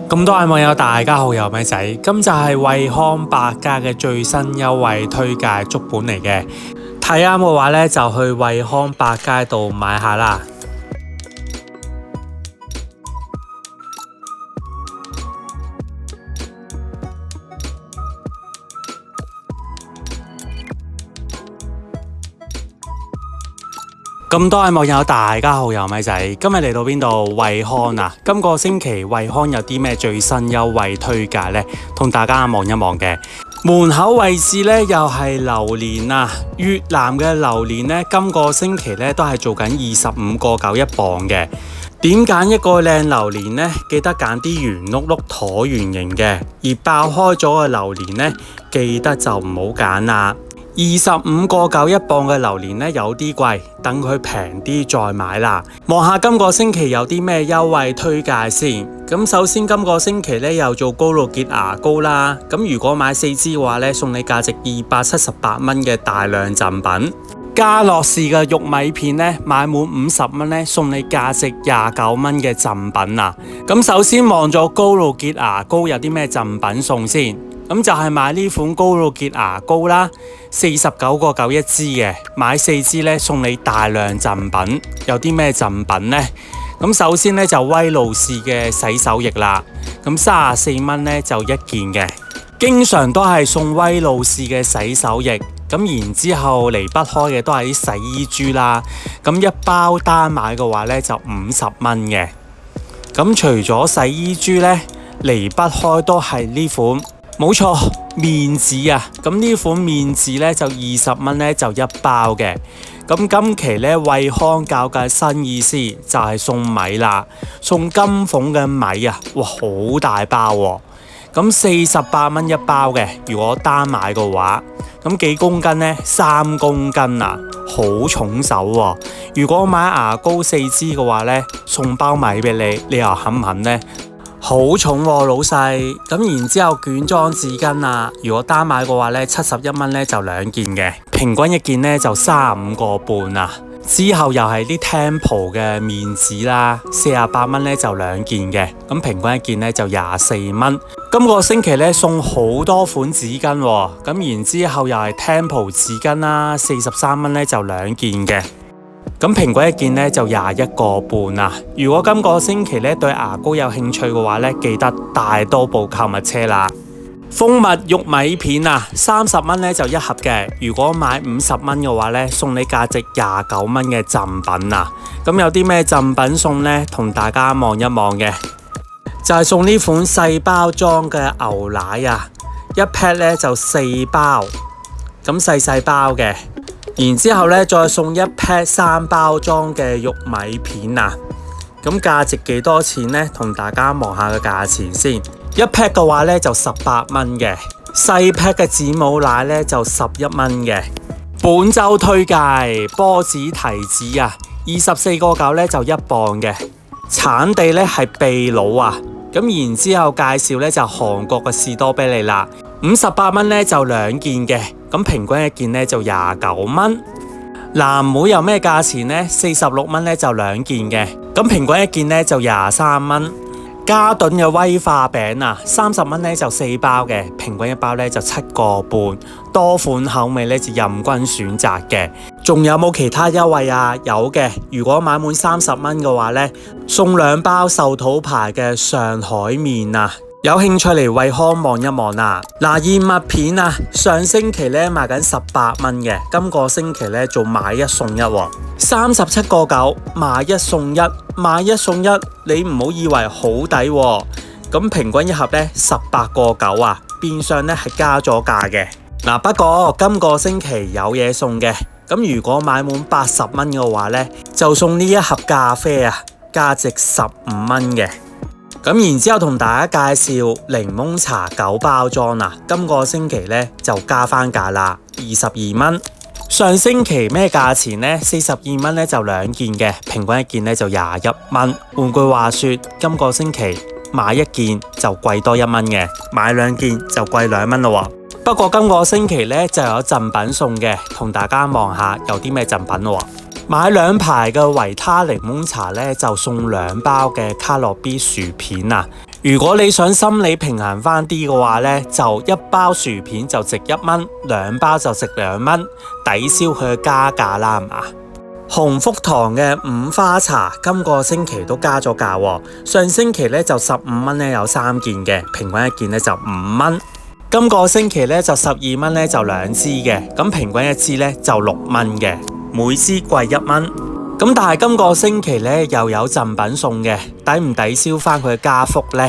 咁多位網友大家好，又咪仔，今集係惠康百佳嘅最新優惠推介足本嚟嘅，睇啱嘅話呢，就去惠康百佳度買下啦。咁多位網友大家好，又咪仔，今日嚟到邊度？惠康啊！今個星期惠康有啲咩最新優惠推介呢？同大家望一望嘅。門口位置呢，又係榴蓮啊！越南嘅榴蓮呢，今個星期呢都係做緊25.9一磅嘅。點揀一個靚榴蓮呢？記得揀啲圓碌碌橢圓形嘅，而爆開咗嘅榴蓮呢，記得就唔好揀啦。25.9一磅嘅榴蓮呢，有啲貴，等佢平啲再買啦。望下今個星期有啲咩優惠推介先。咁首先今個星期呢，又做高露潔牙膏啦。咁如果買4支嘅話呢，送你價值278蚊嘅大量贈品。家樂氏嘅玉米片呢，買滿50蚊呢，送你價值29蚊嘅贈品啊。咁首先望咗高露潔牙膏有啲咩贈品送先。咁就係買呢款高露潔牙膏啦，49.9一支嘅，買4支呢，送你大量贈品。有啲咩贈品呢？咁首先呢，就威露士嘅洗手液啦，咁34蚊呢，就一件嘅，經常都係送威露士嘅洗手液。咁然之後離不開嘅都係啲洗衣珠啦，咁一包單買嘅話呢，就50蚊嘅。咁除咗洗衣珠呢，離不開都係呢款。冇錯，面紙啊！咁呢款面紙呢，就20蚊呢，就一包嘅。咁今期呢，惠康搞嘅新意思就係送米啦，送金鳳嘅米啊！哇，好大包喎！咁48蚊一包嘅，如果單買嘅話，咁幾公斤呢？3公斤啊，好重手喎！如果買牙膏4支嘅話呢，送包米俾你，你又肯唔肯呢？好重喎，老細。咁然之後卷裝紙巾啊，如果單買嘅話呢，71蚊呢就2件嘅，平均一件呢就35.5啊。之後又係啲 Tempo 嘅面紙啦，48蚊呢就2件嘅，咁平均一件呢就24蚊。今個星期呢送好多款紙巾喎，咁然之後又係 Tempo 紙巾啦，43蚊呢就2件嘅。咁平均一件呢就21.5啊！如果今個星期呢對牙膏有興趣嘅話呢，記得帶多部購物車啦。蜂蜜玉米片啊，30蚊呢就一盒嘅。如果買50蚊嘅話呢，送你價值29蚊嘅贈品啊！咁有啲咩贈品送呢？同大家望一望嘅，就係送呢款細包裝嘅牛奶啊，一 pack 呢就4包，咁細包嘅。然之後呢，再送一 pack 3包裝嘅玉米片啊！咁價值幾多錢呢？同大家望下個價錢先。一 pack 嘅話呢，就18蚊嘅，細 pack 嘅子母奶呢，就11蚊嘅。本周推介波子提子啊，24.9呢就1磅嘅，產地呢係秘魯啊。咁然之後介紹呢，就韓國嘅士多啤梨啦，58蚊呢就2件嘅。咁平均一件呢就29蚊。藍莓有咩價錢呢？46蚊呢就2件嘅，咁平均一件呢就23蚊。嘉頓嘅威化餅啊，30蚊呢就4包嘅，平均一包呢就7.5，多款口味呢就任君選擇嘅。仲有冇其他優惠啊？有嘅，如果買滿30蚊嘅話呢，送2包壽桃牌嘅上海麵啊！有興趣嚟惠康望一望啊！嗱，燕麥片啊，上星期呢賣緊18蚊嘅，今個星期呢做買一送一喎，37.9買一送一，買一送一，你唔好以為好抵喎，咁平均一盒呢18.9啊，變相呢係加咗價嘅。嗱，不過今個星期有嘢送嘅，咁如果買滿80蚊嘅話呢，就送呢一盒咖啡啊，價值15蚊嘅。咁然之後同大家介紹檸檬茶9包裝啊，今個星期呢就加翻價啦，22蚊。上星期咩價錢呢？42蚊呢就2件嘅，平均一件呢就21蚊。換句話說，今個星期買一件就貴多1蚊嘅，買2件就貴2蚊咯。不過今個星期呢就有贈品送嘅，同大家望下有啲咩贈品咯。買2排嘅維他檸檬茶咧，就送2包嘅卡樂 B 薯片啊！如果你想心理平衡翻啲嘅話咧，就1包薯片就值1蚊，2包就值2蚊，抵消佢嘅加價啦，係嘛？鴻福堂嘅5花茶今個星期都加咗價喎，上星期咧就15蚊咧有3件嘅，平均一件咧就5蚊。今個星期咧就12蚊咧就2支嘅，咁平均一支咧就6蚊嘅，每支貴1蚊。咁但係今個星期咧又有贈品送嘅，抵唔抵消翻佢嘅加幅呢？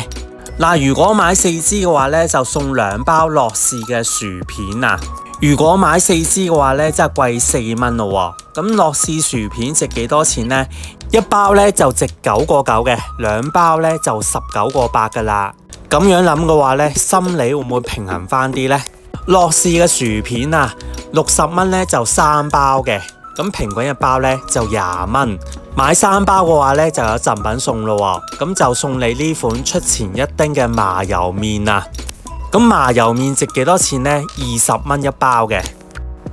嗱，如果買4支嘅話咧，就送2包樂事嘅薯片啊！如果買4支嘅話咧，真係貴4蚊咯喎。咁樂事薯片值幾多錢呢？1包咧就值9個9嘅，2包咧就19個8噶啦。咁樣諗嘅話咧，心理會唔會平衡翻啲呢？樂事嘅薯片啊，60蚊咧就3包嘅，咁平均1包咧就20蚊。買3包嘅話咧就有贈品送咯喎，咁就送你呢款出前一丁嘅麻油麵啊。咁麻油麵值幾多錢呢？20蚊1包嘅。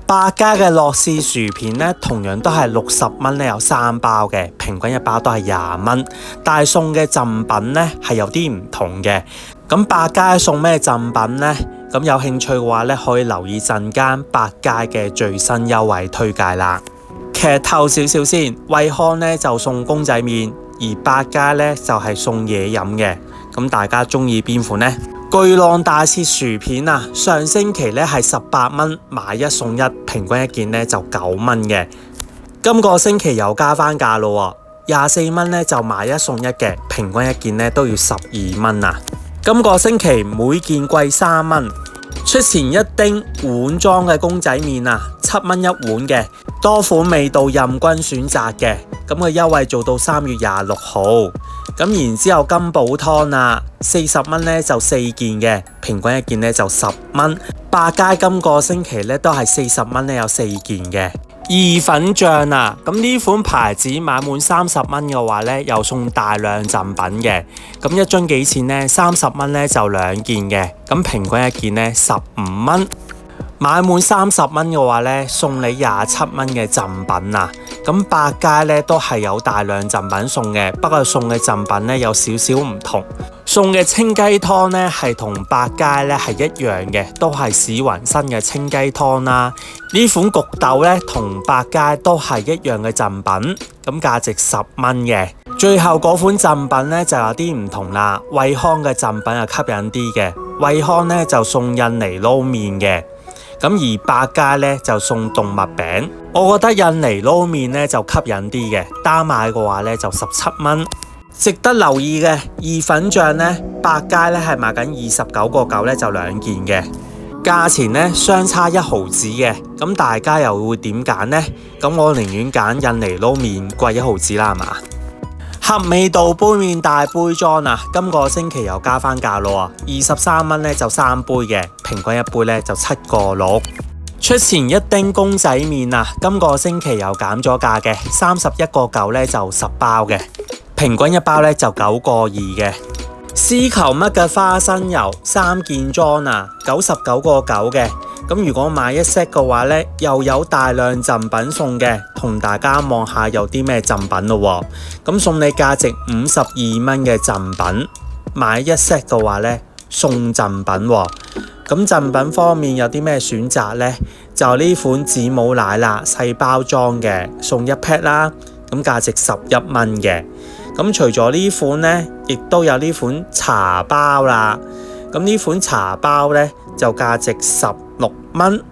百佳嘅樂事薯片咧，同樣都係60蚊咧有3包嘅，平均1包都係20蚊。但係送嘅贈品咧係有啲唔同嘅。咁百佳送咩贈品呢？咁有興趣嘅話咧，可以留意陣間百佳嘅最新優惠推介啦。劇透少少先，惠康咧就送公仔麵，而百佳咧就係送嘢飲嘅。咁大家中意邊款呢？巨浪大切薯片啊，上星期咧係18蚊買1送1，平均一件咧就9蚊嘅。今個星期又加翻價咯喎，24蚊咧就買1送1嘅，平均一件咧都要12蚊啊。今個星期每件貴3蚊。出前一丁碗裝嘅公仔麵啊，7蚊1碗嘅，多款味道任君選擇嘅。咁個優惠做到3月26號。咁然之後金寶湯啊，40蚊咧就4件嘅，平均一件咧就10蚊。百佳今個星期咧都係40蚊咧有4件嘅。意粉醬啊，咁呢款牌子買滿30蚊嘅話咧，又送大量贈品嘅。咁一樽幾錢呢？30蚊咧就2件嘅，咁平均一件咧15蚊。買滿30蚊嘅話咧，送你27蚊嘅贈品啊！咁百佳咧都係有大量贈品送嘅，不過送嘅贈品咧有少少唔同。送嘅清雞湯咧係同百佳咧係一樣嘅，都係史雲生嘅清雞湯啦。呢款焗豆咧同百佳都係一樣嘅贈品，咁價值10蚊嘅。最後嗰款贈品咧就有啲唔同啦，惠康嘅贈品係吸引啲嘅，惠康咧就送印尼撈麵嘅。咁而百佳咧就送動物餅，我覺得印尼撈麵咧就吸引啲嘅，單買嘅話咧就17蚊。值得留意嘅意粉醬咧，百佳咧係賣緊29個9咧就2件嘅，價錢咧相差1毫子嘅。咁大家又會點揀呢？咁我寧願揀印尼撈麵貴1毫子啦，係嘛？合味道杯麵大杯裝啊，今個星期又加翻價咯，23蚊咧就3杯嘅，平均一杯咧就7個6。出前一丁公仔麵啊，今個星期又減咗價嘅，31個9咧就10包嘅，平均一包咧就9個2嘅。絲球乜嘅花生油3件裝啊，99個9嘅。咁如果買1 set 嘅話咧，又有大量贈品送嘅，同大家望下有啲咩贈品咯喎。咁送你價值52蚊嘅贈品，買1 set 嘅話咧送贈品喎。咁贈品方面有啲咩選擇呢？就呢款子母奶啦，細包裝嘅，送1 pack 啦，咁價值11蚊嘅。咁除咗呢款呢，亦都有呢款茶包啦。咁呢款茶包呢，就價值16蚊。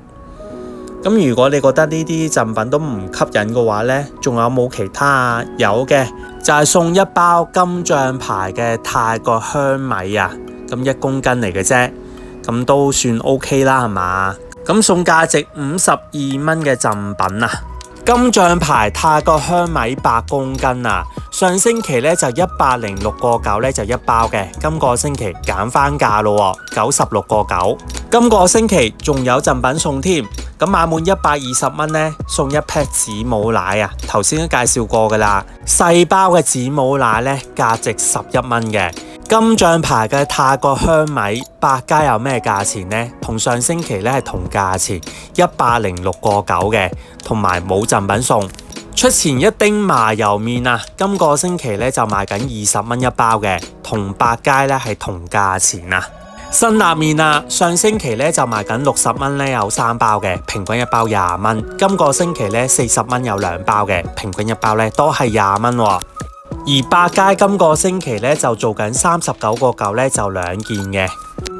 咁如果你覺得呢啲贈品都唔吸引嘅話呢，仲有冇其他啊？有嘅，就係送1包金醬牌嘅泰國香米啊，咁1公斤嚟嘅啫，咁都算 OK 啦，係嘛？咁送價值52蚊嘅贈品啊！金醬牌泰國香米8公斤啊！上星期咧就106個9咧就1包嘅，今個星期減翻價咯，96個9。今個星期仲有贈品送添，咁買滿120蚊咧送1 pack 子母奶啊！頭先都介紹過噶啦，細包嘅子母奶咧價值11蚊嘅。金醬牌嘅泰國香米，百佳有咩價錢呢？同上星期咧係同價錢，106個9嘅，同埋冇贈品送。出前一丁麻油麵啊，今個星期咧就賣緊20蚊一包嘅，同百佳咧係同價錢啊。辛辣麵啊，上星期咧就賣緊60蚊咧有3包嘅，平均一包20蚊。今個星期咧40蚊有2包嘅，平均一包咧都係20蚊喎。而百佳今個星期咧就做緊39.9咧就2件嘅，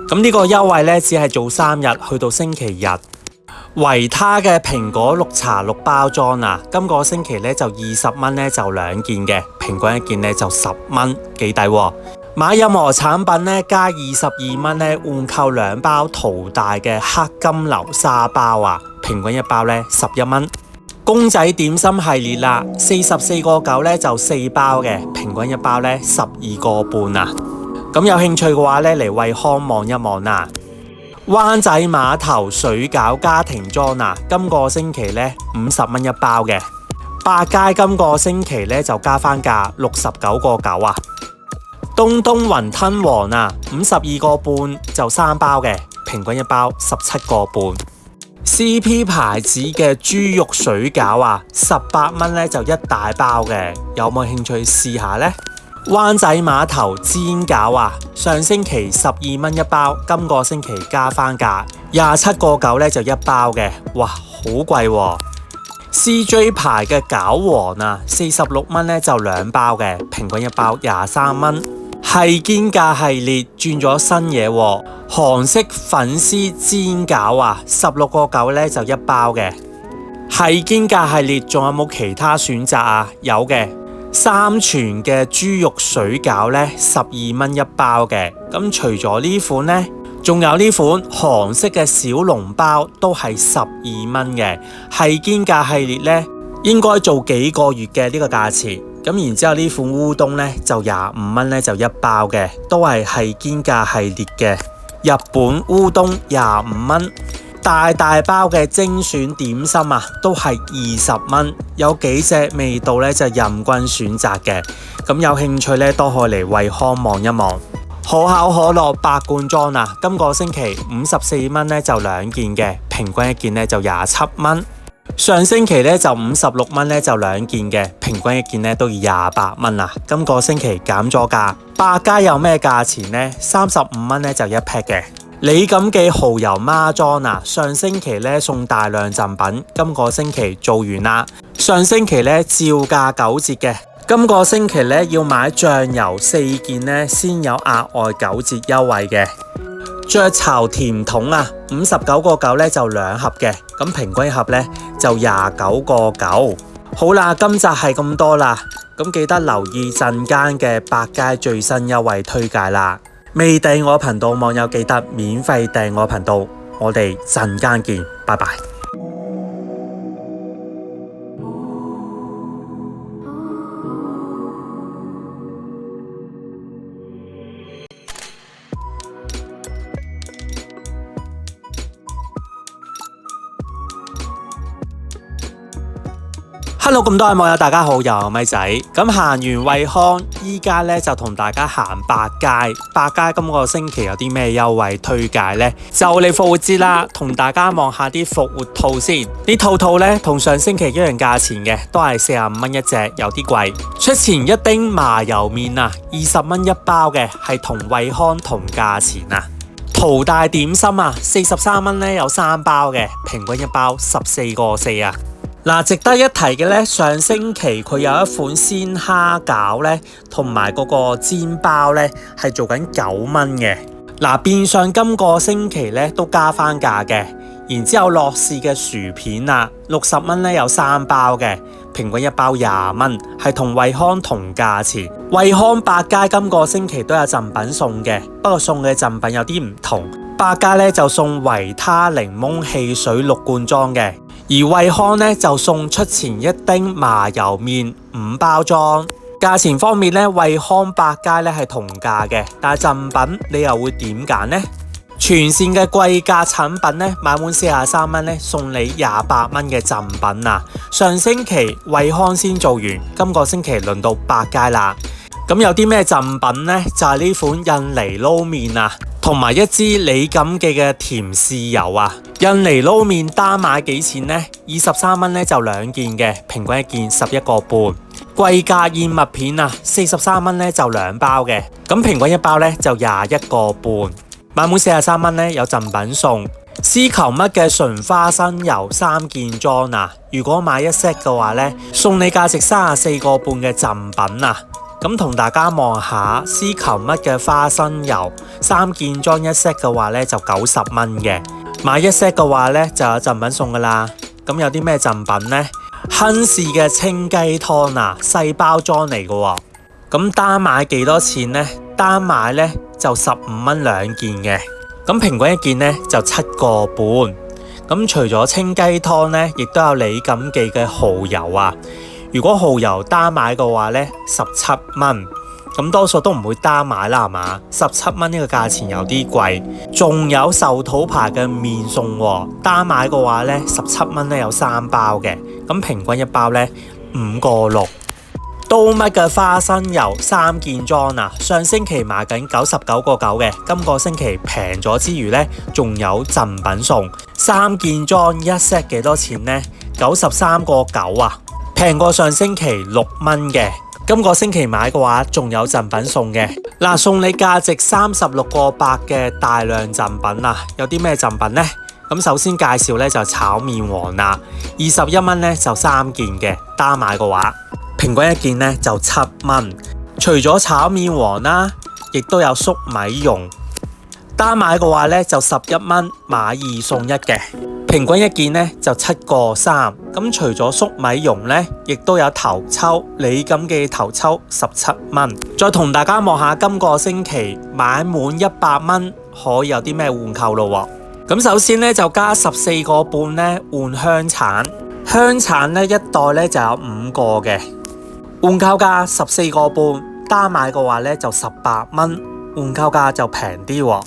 咁呢個優惠咧只係做3日，去到星期日。維他嘅蘋果綠茶6包裝啊，今個星期咧就20蚊咧就2件嘅，平均一件咧就10蚊，幾抵喎。買任何產品咧加22蚊咧換購2包淘大嘅黑金流沙包啊，平均一包咧11蚊。公仔點心系列啦，44.9咧就4包嘅，平均一包咧12.5啊。咁有興趣嘅話咧嚟惠康望一望啦。灣仔碼頭水餃家庭裝啊，今個星期咧50蚊一包嘅。百佳今個星期咧就加翻價69.9啊。東東雲吞王啊，52.5就3包嘅，平均一包17.5。CP 牌子嘅豬肉水餃啊，18蚊咧就一大包嘅，有冇興趣試下呢？灣仔碼頭煎餃啊，上星期12蚊一包，今個星期加翻價27.9咧就一包嘅，哇，好貴喎。CJ 牌嘅餃王啊，46蚊咧就2包嘅，平均一包23蚊。係堅價系列轉咗新嘢喎，韓式粉絲煎餃啊，16.9咧就一包嘅。係堅價系列仲有冇其他選擇啊？有嘅，三全嘅豬肉水餃咧12蚊一包嘅。咁除咗呢款呢，仲有呢款韓式嘅小籠包都係12蚊嘅。係堅價系列咧應該做幾個月嘅呢個價錢。咁然之後呢款烏冬咧就25蚊咧就一包嘅，都係堅價系列嘅。日本烏冬25蚊，大包嘅精選點心啊都係20蚊，有幾隻味道咧就任君選擇嘅。咁有興趣咧都可以嚟惠康望一望。可口可樂8罐裝啊，今個星期54蚊咧就2件嘅，平均一件咧就27蚊。上星期咧就56蚊咧就2件嘅，平均一件咧都要28蚊啊。今個星期減咗價。百佳有咩價錢呢？35蚊咧就一 pack 嘅。李錦記蠔油孖裝啊，上星期咧送大量贈品，今個星期做完啦。上星期咧照價9折嘅，今個星期咧要買醬油4件咧先有額外9折優惠嘅。雀巢甜筒啊，59.9咧就2盒嘅，咁平均一盒咧就29.9。好啦，今集係咁多啦，咁記得留意陣間嘅百佳最新優惠推介啦。未訂我頻道網友記得免費訂我頻道，我哋陣間見，拜拜。Hello， 咁多位網友大家好，又係咪仔。咁行完惠康，依家咧就同大家行百佳。百佳今個星期有啲咩優惠推介呢？就嚟復活節啦，同大家望下啲復活兔先。啲兔咧同上星期一樣價錢嘅，都係45蚊一隻，有啲貴。出前一丁麻油麵啊，20蚊一包嘅，係同惠康同價錢啊。淘大點心啊，43蚊咧有3包嘅，平均一包14.4啊。嗱，值得一提嘅咧，上星期佢有一款鮮蝦餃咧，同埋嗰個煎包咧係做緊9蚊嘅。嗱，變相今個星期咧都加翻價嘅。然之後樂事嘅薯片啊，60蚊咧有3包嘅，平均一包20蚊，係同惠康同價錢。惠康百佳今個星期都有贈品送嘅，不過送嘅贈品有啲唔同。百佳咧就送維他檸檬汽水6罐裝嘅。而惠康咧就送出前一丁麻油麵5包裝，價錢方面咧，惠康百佳咧係同價嘅，但係贈品你又會點揀呢？全線嘅貴價產品咧，買滿43蚊咧送你28蚊嘅贈品啊！上星期惠康先做完，今個星期輪到百佳啦。咁有啲咩贈品呢？就係呢款印尼撈麵啊，同埋一支李錦記嘅甜豉油啊。印尼撈麵單買幾錢呢？23蚊咧就2件嘅，平均一件11個半。貴價燕麥片啊，43蚊咧就2包嘅，咁平均一包咧就21個半。買滿43蚊咧有贈品送。絲球嘜嘅純花生油3件裝啊，如果買一 set 嘅話咧，送你價值34個半嘅贈品啊。咁同大家望下絲球嘜嘅花生油3件裝一 set 嘅話咧就90蚊嘅，買一 set 嘅話咧就有贈品送噶啦。咁有啲咩贈品呢？亨氏嘅清雞湯啊，細包裝嚟嘅喎。咁單買幾多錢呢？單買咧就15蚊2件嘅。咁平均一件呢就7個半。咁除咗清雞湯呢，亦都有李錦記嘅蠔油啊。如果蠔油單買嘅話呢，17蚊。咁多數都唔會單買啦，係嘛？17蚊呢個價錢有啲貴。仲有壽桃牌嘅麵餸喎，單買嘅話呢，17蚊呢有3包嘅。咁平均一包呢5個6。刀嘜嘅花生油3件裝啊，上星期賣緊99個9嘅，今個星期平咗之餘呢，仲有贈品送。3件裝一 set 幾多錢呢？93個9啊，平過上星期6蚊嘅。今個星期買嘅話，仲有贈品送嘅。嗱，送你價值36個8嘅大量贈品啊！有啲咩贈品呢？咁首先介紹呢就炒麵王啦，21蚊呢就3件嘅，單買嘅話，平均一件呢就7蚊。除咗炒麵王啦，亦都有粟米蓉，單買嘅話呢就11蚊，買2送1嘅。平均一件呢就7個3。咁除咗粟米蓉呢，亦都有頭抽，李錦記頭抽17蚊。再同大家望下今個星期買滿100蚊可以有啲咩換購咯喎。咁首先呢，就加14個半呢換香橙，香橙呢一袋呢就有5個嘅，換購價14個半，單買嘅話呢就18蚊，換購價就平啲喎。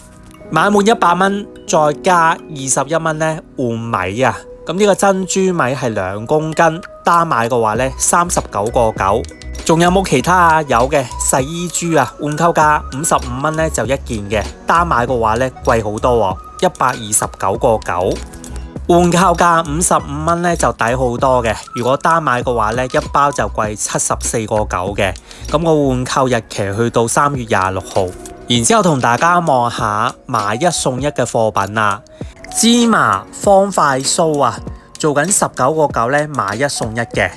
買滿100蚊再加21蚊呢換米啊，咁呢個珍珠米係2公斤，單買嘅話呢39個9。仲有冇其他啊？有嘅，洗衣珠啊，換購價55蚊呢就1件嘅，單買嘅話呢貴好多喎，129個9。換購價55蚊呢就抵好多嘅，如果單買嘅話呢一包就貴74個9嘅，咁個換購日期去到3月26號。然之後同大家望下買一送一嘅貨品啊，芝麻方塊酥啊，做緊19個9呢買一送一嘅。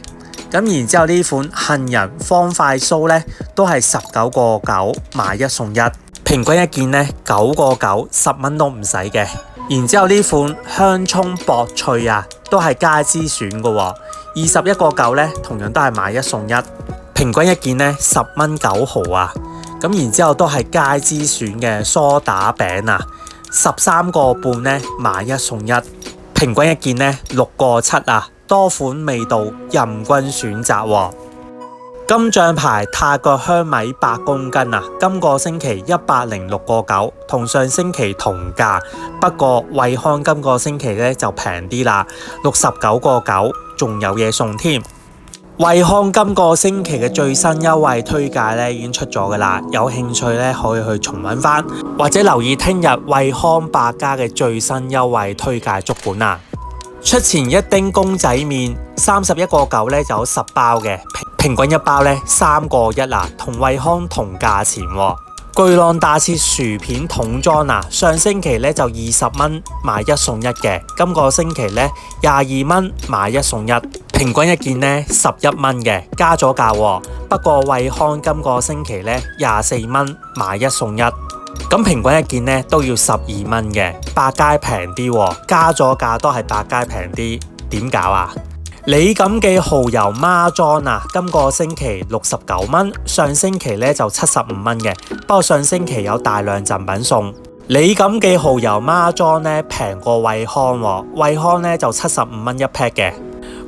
咁然之後呢款杏仁方塊酥呢都係19個9買一送一，平均一件呢9個9，10蚊都唔使嘅。然之後呢款香蔥薄脆啊，都係街之選嘅喎，21個9呢同樣都係買一送一，平均一件呢10蚊9毫啊。咁然之後都係街之選嘅梳打餅啊，13個半呢買一送一，平均一件呢6個7啊，多款味道任君選擇喎。金獎牌泰國香米8公斤啊，今個星期106個9，同上星期同價，不過惠康今個星期呢就平啲啦，69個9，仲有嘢送添。惠康今個星期嘅最新優惠推介呢已經出咗噶啦，有興趣呢可以去重溫翻，或者留意聽日惠康百佳嘅最新優惠推介足本啊！出前一丁公仔麵31個9呢就有10包嘅，平均一包呢3個1啊，同惠康同價錢喎。巨浪大切薯片桶裝啊，上星期呢就20蚊買一送一嘅，今個星期呢22蚊買一送一，平均一件呢11蚊嘅，加咗價喎。不過惠康今個星期呢24蚊買一送一，咁平均一件呢都要12蚊嘅，百佳平啲喎，加咗價都係百佳平啲，點搞啊？李錦記蠔油孖裝啊，今個星期69蚊，上星期呢就75蚊嘅，不過上星期有大量贈品送。李錦記蠔油孖裝呢平過惠康喎，惠康呢就75蚊一 pack 嘅。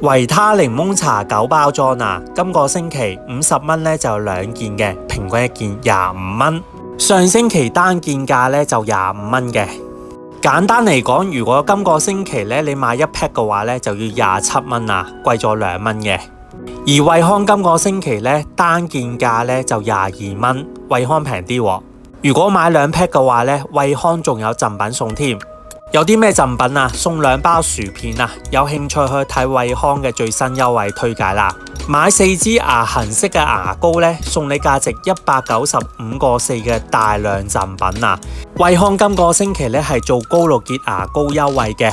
維他檸檬茶9包裝啊，今個星期50蚊呢就有2件嘅，平均一件25蚊。上星期單件價呢就25蚊嘅。簡單嚟講，如果今個星期呢你買一 pack 嘅話呢，就要27蚊啊，貴咗2蚊嘅。而惠康今個星期呢單件價呢就22蚊，惠康平啲喎。如果買2 pack 嘅話呢，惠康仲有贈品送添。有啲咩贈品啊？送2包薯片啊！有興趣去睇惠康嘅最新優惠推介啦！買4支牙痕式嘅牙膏呢，送你價值195個4嘅大量贈品啊！惠康今個星期呢係做高露潔牙膏優惠嘅。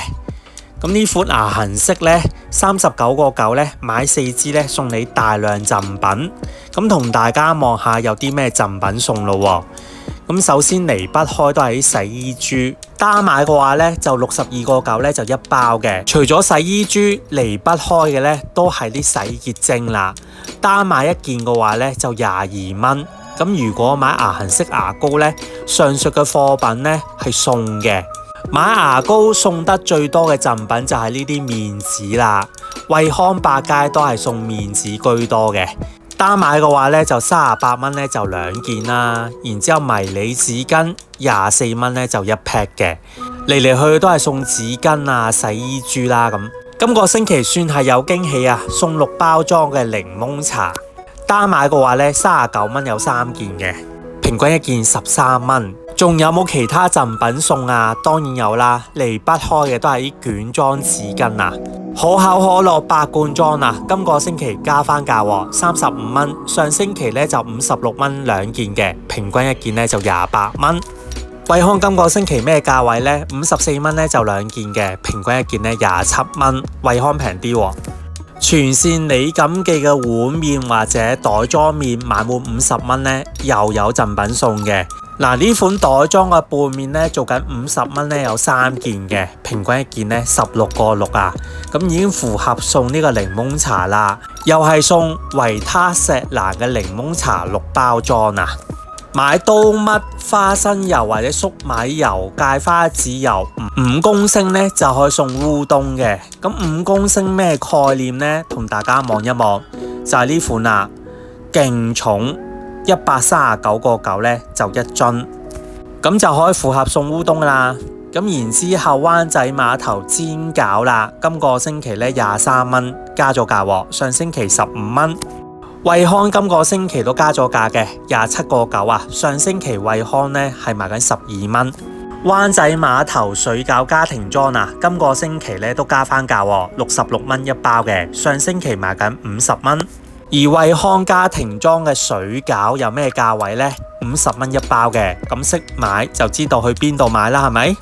咁呢款牙痕式呢，39個9呢，買4支呢送你大量贈品。咁同大家望下有啲咩贈品送咯。咁首先離不開都係啲洗衣珠，單買嘅話呢，就62個9呢就1包嘅。除咗洗衣珠，離不開嘅呢都係啲洗潔精啦。單買1件嘅話呢，就22蚊。咁如果買牙痕式牙膏呢，上述嘅貨品呢係送嘅。買牙膏送得最多嘅贈品就係呢啲面紙啦。惠康百佳都係送面紙居多嘅。單買嘅話呢，就38蚊呢就2件啦，然之後迷你紙巾24蚊呢就1 pack 嘅，嚟嚟去去都係送紙巾啊、洗衣珠啦咁。今個星期算係有驚喜啊，送6包裝嘅檸檬茶。單買嘅話呢，39蚊有3件嘅，平均1件13蚊。仲有冇其他贈品送啊？當然有啦，離不開嘅都係啲卷裝紙巾啊。可口可樂8罐裝啊，今個星期加翻價喎，35蚊。上星期呢就56蚊2件嘅，平均1件呢就28蚊。惠康今個星期咩價位呢？54蚊呢就2件嘅，平均1件呢27蚊。惠康平啲喎。全線李錦記嘅碗麵或者袋裝麵買滿50蚊呢，又有贈品送嘅。嗱，呢款袋裝嘅拌麵呢，做緊50蚊呢有3件嘅，平均1件呢16個6啊，咁已經符合送呢個檸檬茶啦，又係送維他石蘭嘅檸檬茶6包裝啊。買刀嘜花生油或者粟米油、芥花籽油5公升呢，就可以送烏冬嘅。咁5公升咩概念呢？同大家望一望，就係呢款啦，勁重139個9呢就1樽，咁就可以符合送烏冬啦。咁然之後灣仔碼頭煎餃啦，今個星期呢23蚊，加咗價喎，上星期15蚊。惠康今個星期都加咗價嘅，27個9啊，上星期惠康呢係賣緊12蚊。灣仔碼頭水餃家庭裝啊，今個星期呢都加翻價喎，66蚊1包嘅，上星期賣緊50蚊。而惠康家庭裝嘅水餃有咩價位呢？50蚊1包嘅，咁識買就知道去邊度買啦，係咪？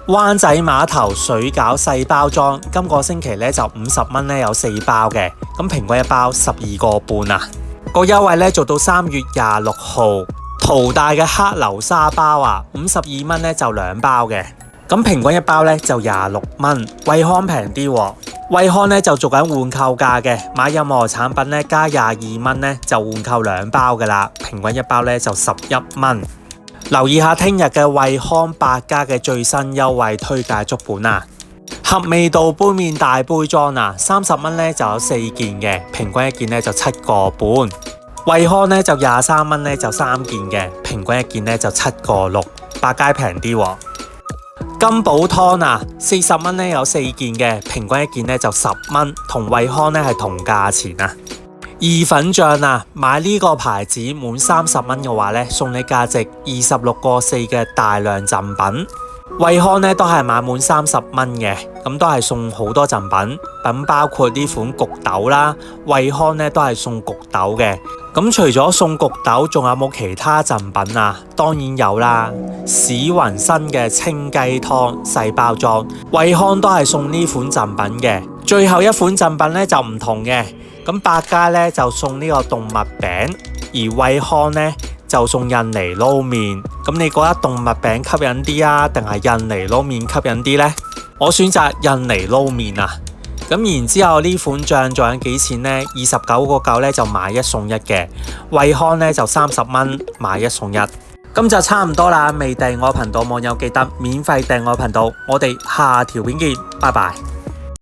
灣仔碼頭水餃細包裝，今個星期呢就50蚊呢有4包嘅，咁平均1包12個半啊。個優惠呢做到3月26號。淘大嘅黑流沙包啊，52蚊呢就2包嘅，咁平均1包呢就26蚊。惠康平啲喎，惠康呢就做緊換購價嘅，買任何產品呢加22蚊呢就換購2包噶啦，平均1包呢就11蚊。留意下聽日嘅惠康百佳嘅最新優惠推介足本啊！合味道杯麵大杯裝啊，30蚊呢就有4件嘅，平均1件呢就7個半。惠康呢就23蚊呢就3件嘅，平均1件呢就7個6。百佳平啲喎。金寶湯啊，40蚊呢有4件嘅，平均1件呢就10蚊，同惠康呢係同價錢啊。意粉醬啊，買呢個牌子滿30蚊嘅話呢，送你價值26個4嘅大量贈品。惠康呢都係買滿30蚊嘅，咁都係送好多贈品，咁包括呢款焗豆啦，惠康呢都係送焗豆嘅。咁除咗送焗豆，仲有冇其他贈品啊？當然有啦，史雲生嘅清雞湯細包裝，惠康都係送呢款贈品嘅。最後一款贈品呢就唔同嘅，咁百佳呢就送呢個動物餅，而惠康呢就送印尼撈麵。咁你覺得動物餅吸引啲啊，定係印尼撈麵吸引啲呢？我選擇印尼撈麵啊。咁然之後呢款醬仲有幾錢呢？29個9呢就買1送1嘅，惠康呢就30蚊買1送1。咁就差唔多啦，未訂我頻道網友記得免費訂我頻道，我哋下條片見，拜拜。